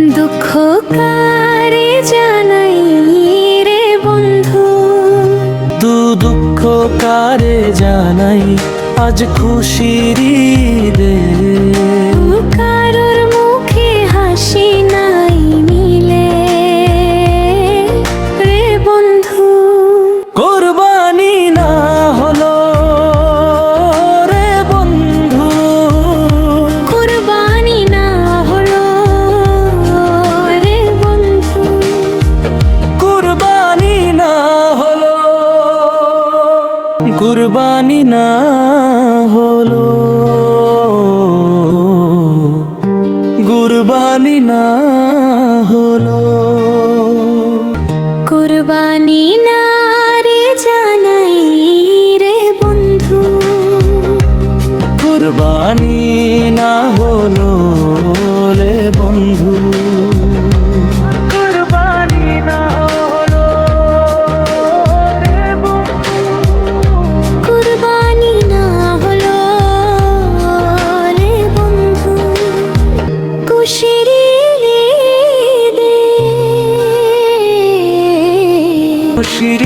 দুঃখ কারে জানাই রে বন্ধু, দুঃখ কারে জানাই আজ খুশির ঈদে। কারোর মুখে হাসি নাই মিলে রে বন্ধু। কোরবানি না হলো রে বন্ধু, কুরবানি না হলো রে বন্ধু, কুরবানি না হলো, কুরবানি না হলো, কুরবানি না হলো। কুরবানি না রে জানাই রে বন্ধু, কুরবানি না হলো রে বন্ধু, কুরবানি না হলো রে বন্ধু, কুরবানি না হলো রে বন্ধু। খুশির ঈদে খুশির